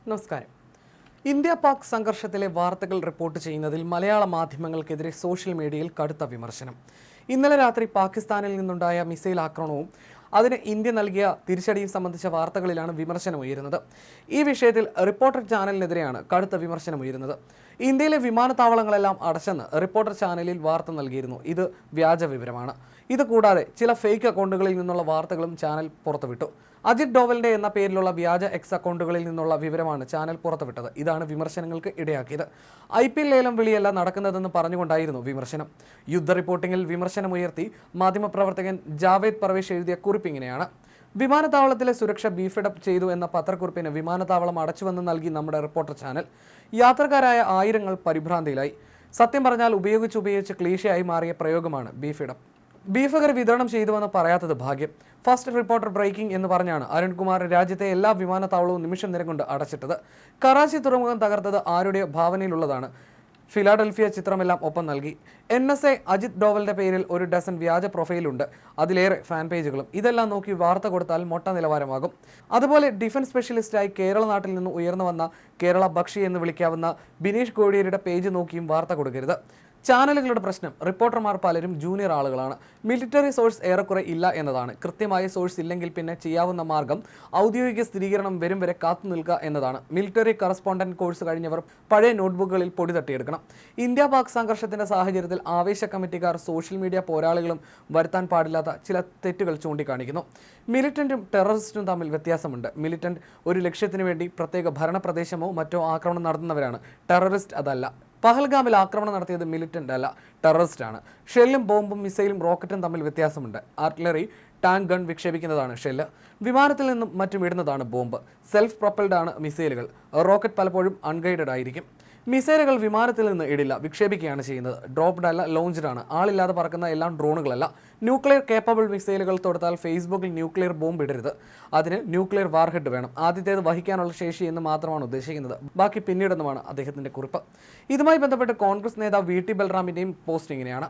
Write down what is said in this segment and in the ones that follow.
നമസ്കാരം. ഇന്ത്യ പാക് സംഘർഷത്തിലെ വാർത്തകൾ റിപ്പോർട്ട് ചെയ്യുന്നതിൽ മലയാള മാധ്യമങ്ങൾക്കെതിരെ സോഷ്യൽ മീഡിയയിൽ കടുത്ത വിമർശനം. ഇന്നലെ രാത്രി പാകിസ്ഥാനിൽ നിന്നുണ്ടായ മിസൈൽ ആക്രമണവും അതിന് ഇന്ത്യ നൽകിയ തിരിച്ചടിയും സംബന്ധിച്ച വാർത്തകളിലാണ് വിമർശനമുയരുന്നത്. ഈ വിഷയത്തിൽ റിപ്പോർട്ടർ ചാനലിനെതിരെയാണ് കടുത്ത വിമർശനമുയരുന്നത്. ഇന്ത്യയിലെ വിമാനത്താവളങ്ങളെല്ലാം അടച്ചെന്ന് റിപ്പോർട്ടർ ചാനലിൽ വാർത്ത നൽകിയിരുന്നു. ഇത് വ്യാജ വിവരമാണ്. ഇത് കൂടാതെ ചില ഫേക്ക് അക്കൗണ്ടുകളിൽ നിന്നുള്ള വാർത്തകളും ചാനൽ പുറത്തുവിട്ടു. അജിത് ഡോവലിന്റെ എന്ന പേരിലുള്ള വ്യാജ എക്സ് അക്കൗണ്ടുകളിൽ നിന്നുള്ള വിവരമാണ് ചാനൽ പുറത്തുവിട്ടത്. ഇതാണ് വിമർശനങ്ങൾക്ക് ഇടയാക്കിയത്. IPL ലേലം വിളിയല്ല നടക്കുന്നതെന്ന് പറഞ്ഞുകൊണ്ടായിരുന്നു വിമർശനം. യുദ്ധ റിപ്പോർട്ടിംഗിൽ വിമർശനമുയർത്തി മാധ്യമപ്രവർത്തകൻ ജാവേദ് പർവേഷ് എഴുതിയ കുറിപ്പ് ഇങ്ങനെയാണ്: വിമാനത്താവളത്തിലെ സുരക്ഷ ബീഫഡപ്പ് ചെയ്തു എന്ന പത്രക്കുറിപ്പിന് വിമാനത്താവളം അടച്ചുവെന്ന് നൽകി നമ്മുടെ റിപ്പോർട്ടർ ചാനൽ. യാത്രക്കാരായ ആയിരങ്ങൾ പരിഭ്രാന്തിയിലായി. സത്യം പറഞ്ഞാൽ ഉപയോഗിച്ച് ക്ലീശയായി മാറിയ പ്രയോഗമാണ് ബീഫഡപ്പ്. ബീഫ് വിതരണം ചെയ്തുവെന്ന് പറയാത്തത് ഭാഗ്യം. ഫസ്റ്റ് റിപ്പോർട്ടർ ബ്രേക്കിംഗ് എന്ന് പറഞ്ഞാണ് അരുൺകുമാർ രാജ്യത്തെ എല്ലാ വിമാനത്താവളവും നിമിഷ നേരം കൊണ്ട് അടച്ചിട്ടത്. കറാച്ചി തുറമുഖം തകർത്തത് ആരുടെ ഭാവനയിലുള്ളതാണ്. ഫിലാഡൽഫിയ ചിത്രമെല്ലാം ഒപ്പം നൽകി. NSA അജിത് ഡോവലിന്റെ പേരിൽ ഒരു ഡസൻ വ്യാജ പ്രൊഫൈലുണ്ട്, അതിലേറെ ഫാൻ പേജുകളും. ഇതെല്ലാം നോക്കി വാർത്ത കൊടുത്താൽ മൊട്ട നിലവാരമാകും. അതുപോലെ ഡിഫൻസ് സ്പെഷ്യലിസ്റ്റായി കേരള നാട്ടിൽ നിന്ന് ഉയർന്നു വന്ന കേരള ബക്ഷി എന്ന് വിളിക്കാവുന്ന ബിനീഷ് കോടിയേരിയുടെ പേജ് നോക്കിയും വാർത്ത കൊടുക്കരുത്. ചാനലുകളുടെ പ്രശ്നം റിപ്പോർട്ടർമാർ പലരും ജൂനിയർ ആളുകളാണ്. മിലിറ്ററി സോഴ്സ് ഏറെക്കുറെ ഇല്ല എന്നതാണ്. കൃത്യമായ സോഴ്സ് ഇല്ലെങ്കിൽ പിന്നെ ചെയ്യാവുന്ന മാർഗം ഔദ്യോഗിക സ്ഥിരീകരണം വരും വരെ കാത്തു നിൽക്കുക എന്നതാണ്. മിലിറ്ററി കറസ്പോണ്ടന്റ് കോഴ്സ് കഴിഞ്ഞവർ പഴയ നോട്ട്ബുക്കുകളിൽ പൊടി തട്ടിയെടുക്കണം. ഇന്ത്യ പാക് സംഘർഷത്തിന്റെ സാഹചര്യത്തിൽ ആവേശ കമ്മിറ്റിക്കാർ സോഷ്യൽ മീഡിയ പോരാളികളും വരുത്താൻ പാടില്ലാത്ത ചില തെറ്റുകൾ ചൂണ്ടിക്കാണിക്കുന്നു. മിലിറ്റന്റും ടെററിസ്റ്റും തമ്മിൽ വ്യത്യാസമുണ്ട്. മിലിറ്റന്റ് ഒരു ലക്ഷ്യത്തിനു വേണ്ടി പ്രത്യേക ഭരണപ്രദേശമോ മറ്റോ ആക്രമണം നടത്തുന്നവരാണ്. ടെററിസ്റ്റ് അതല്ല. പഹൽഗാമിൽ ആക്രമണം നടത്തിയത് മിലിറ്റന്റ് അല്ല, ടെററിസ്റ്റ് ആണ്. ഷെല്ലും ബോംബും മിസൈലും റോക്കറ്റും തമ്മിൽ വ്യത്യാസമുണ്ട്. ആർട്ടിലറി, ടാങ്ക് ഗൺ വിക്ഷേപിക്കുന്നതാണ് ഷെല്ല്. വിമാനത്തിൽ നിന്നും മറ്റും ഇടുന്നതാണ് ബോംബ്. സെൽഫ് പ്രൊപ്പൽഡ് ആണ് മിസൈലുകൾ. റോക്കറ്റ് പലപ്പോഴും അൺഗൈഡഡ് ആയിരിക്കും. മിസൈലുകൾ വിമാനത്തിൽ നിന്ന് ഇടില്ല, വിക്ഷേപിക്കുകയാണ് ചെയ്യുന്നത്. ഡ്രോപ്ഡ് അല്ല, ലോഞ്ച്ഡ് ആണ്. ആളില്ലാതെ പറക്കുന്ന എല്ലാം ഡ്രോണുകളല്ല. ന്യൂക്ലിയർ കേപ്പബിൾ മിസൈലുകൾ തൊടുത്താൽ ഫേസ്ബുക്കിൽ ന്യൂക്ലിയർ ബോംബ് ഇടരുത്. അതിന് ന്യൂക്ലിയർ വാർഹെഡ് വേണം. ആദ്യത്തേത് വഹിക്കാനുള്ള ശേഷി എന്ന് മാത്രമാണ് ഉദ്ദേശിക്കുന്നത്. ബാക്കി പിന്നീടെന്നുമാണ് അദ്ദേഹത്തിന്റെ കുറിപ്പ്. ഇതുമായി ബന്ധപ്പെട്ട് കോൺഗ്രസ് നേതാവ് VT ബൽറാമിന്റെയും പോസ്റ്റ് ഇങ്ങനെയാണ്: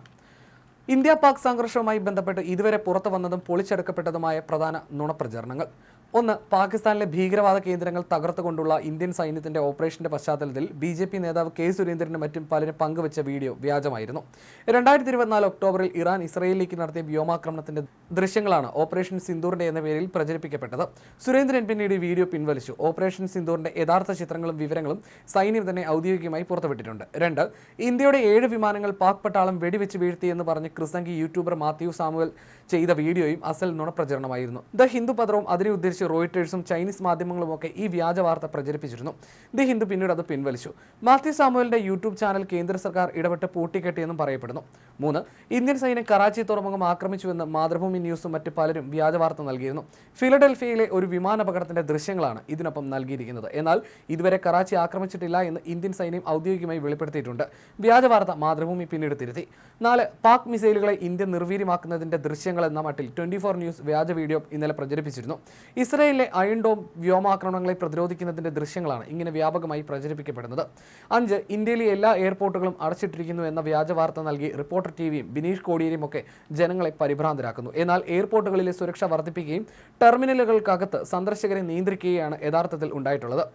ഇന്ത്യ പാക് സംഘർഷവുമായി ബന്ധപ്പെട്ട് ഇതുവരെ പുറത്തു വന്നതും പൊളിച്ചെടുക്കപ്പെട്ടതുമായ പ്രധാന നുണപ്രചരണങ്ങൾ. 1. പാകിസ്ഥാനിലെ ഭീകരവാദ കേന്ദ്രങ്ങൾ തകർത്തുകൊണ്ടുള്ള ഇന്ത്യൻ സൈന്യത്തിന്റെ ഓപ്പറേഷന്റെ പശ്ചാത്തലത്തിൽ BJP നേതാവ് K. സുരേന്ദ്രനും മറ്റും പലരും പങ്കുവച്ച വീഡിയോ വ്യാജമായിരുന്നു. 2024 ഒക്ടോബറിൽ ഇറാൻ ഇസ്രയേലിലേക്ക് നടത്തിയ വ്യോമാക്രമണത്തിന്റെ ദൃശ്യങ്ങളാണ് ഓപ്പറേഷൻ സിന്ദൂറിന്റെ എന്ന പേരിൽ പ്രചരിപ്പിക്കപ്പെട്ടത്. സുരേന്ദ്രൻ പിന്നീട് വീഡിയോ പിൻവലിച്ചു. ഓപ്പറേഷൻ സിന്ദൂറിന്റെ യഥാർത്ഥ ചിത്രങ്ങളും വിവരങ്ങളും സൈന്യം തന്നെ ഔദ്യോഗികമായി പുറത്തുവിട്ടിട്ടുണ്ട്. 2. ഇന്ത്യയുടെ 7 വിമാനങ്ങൾ പാക് പട്ടാളം വെടിവെച്ച് വീഴ്ത്തിയെന്ന് പറഞ്ഞ് ക്രിസംഗി യൂട്യൂബർ മാത്യു സാമുവൽ ചെയ്ത വീഡിയോയും അസൽ നുണപ്രചരണമായിരുന്നു. ദ ഹിന്ദു പത്രവും അതിനെ ഉദ്ദേശിച്ച് റോയിട്ടേഴ്സും ചൈനീസ് മാധ്യമങ്ങളുമൊക്കെ ഈ വ്യാജ വാർത്ത പ്രചരിപ്പിച്ചിരുന്നു. ദി ഹിന്ദു പിന്നീട് അത് പിൻവലിച്ചു. മാത്യു സാമുവലിന്റെ യൂട്യൂബ് ചാനൽ കേന്ദ്ര സർക്കാർ ഇടപെട്ട് പൂട്ടിക്കെട്ടിയെന്നും പറയപ്പെടുന്നു. 3. ഇന്ത്യൻ സൈന്യം കറാച്ചി തുറമുഖം ആക്രമിച്ചുവെന്ന് മാതൃഭൂമി ന്യൂസും മറ്റ് പലരും വ്യാജ വാർത്ത നൽകിയിരുന്നു. ഫിലഡൽഫിയയിലെ ഒരു വിമാനാപകടത്തിന്റെ ദൃശ്യങ്ങളാണ് ഇതിനൊപ്പം നൽകിയിരിക്കുന്നത്. എന്നാൽ ഇതുവരെ കറാച്ചി ആക്രമിച്ചിട്ടില്ല എന്ന് ഇന്ത്യൻ സൈന്യം ഔദ്യോഗികമായി വെളിപ്പെടുത്തിയിട്ടുണ്ട്. വ്യാജ വാർത്ത മാതൃഭൂമി പിന്നീട് തിരുത്തി. 4. പാക് മിസൈലുകളെ ഇന്ത്യ നിർവീര്യമാക്കുന്നതിന്റെ ദൃശ്യങ്ങൾ എന്ന മട്ടിൽ 24 ന്യൂസ് വ്യാജ വീഡിയോ ഇന്നലെ പ്രചരിപ്പിച്ചിരുന്നു. ഇസ്രയേലിലെ അയൺ ഡോം വ്യോമാക്രമണങ്ങളെ പ്രതിരോധിക്കുന്നതിന്റെ ദൃശ്യങ്ങളാണ് ഇങ്ങനെ വ്യാപകമായി പ്രചരിപ്പിക്കപ്പെടുന്നത്. 5. ഇന്ത്യയിലെ എല്ലാ എയർപോർട്ടുകളും അടച്ചിട്ടിരിക്കുന്നു എന്ന വ്യാജ വാർത്ത നൽകി റിപ്പോർട്ടർ TVയും ബിനീഷ് കോടിയേരിയും ഒക്കെ ജനങ്ങളെ പരിഭ്രാന്തരാക്കുന്നു. എന്നാൽ എയർപോർട്ടുകളിലെ സുരക്ഷ വർദ്ധിപ്പിക്കുകയും ടെർമിനലുകൾക്കകത്ത് സന്ദർശകരെ നിയന്ത്രിക്കുകയാണ് യഥാർത്ഥത്തിൽ ഉണ്ടായിട്ടുള്ളത്.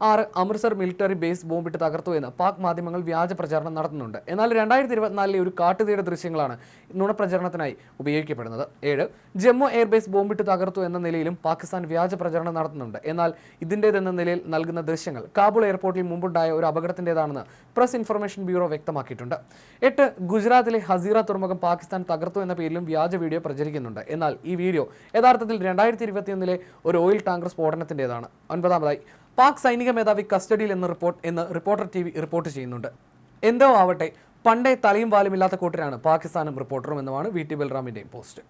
6. അമൃത്സർ മിലിറ്ററി ബേസ് ബോംബിട്ട് തകർത്തു എന്ന് പാക് മാധ്യമങ്ങൾ വ്യാജ പ്രചാരണം നടത്തുന്നുണ്ട്. എന്നാൽ 2024 ഒരു കാട്ടുതീയുടെ ദൃശ്യങ്ങളാണ് നുണപ്രചരണത്തിനായി ഉപയോഗിക്കപ്പെടുന്നത്. 7. ജമ്മു എയർബേസ് ബോംബിട്ട് തകർത്തു എന്ന നിലയിലും പാകിസ്ഥാൻ വ്യാജ പ്രചരണം നടത്തുന്നുണ്ട്. എന്നാൽ ഇതിൻ്റേതെന്ന നിലയിൽ നൽകുന്ന ദൃശ്യങ്ങൾ കാബൂൾ എയർപോർട്ടിൽ മുമ്പുണ്ടായ ഒരു അപകടത്തിൻ്റെതാണെന്ന് പ്രസ് ഇൻഫർമേഷൻ ബ്യൂറോ വ്യക്തമാക്കിയിട്ടുണ്ട്. 8. ഗുജറാത്തിലെ ഹസീറ തുറമുഖം പാകിസ്ഥാൻ തകർത്തു എന്ന പേരിലും വ്യാജ വീഡിയോ പ്രചരിക്കുന്നുണ്ട്. എന്നാൽ ഈ വീഡിയോ യഥാർത്ഥത്തിൽ 2021 ഒരു ഓയിൽ ടാങ്കർ സ്ഫോടനത്തിൻ്റെതാണ്. 9. പാക് സൈനിക മേധാവി കസ്റ്റഡിയിൽ എന്ന് റിപ്പോർട്ടർ TV റിപ്പോർട്ട് ചെയ്യുന്നുണ്ട്. എന്തോ ആവട്ടെ, പണ്ടേ തലയും വാലുമില്ലാത്ത കൂട്ടരാണ് പാകിസ്ഥാനും റിപ്പോർട്ടറും എന്നുമാണ് VT ബൽറാമിന്റെയും പോസ്റ്റ്.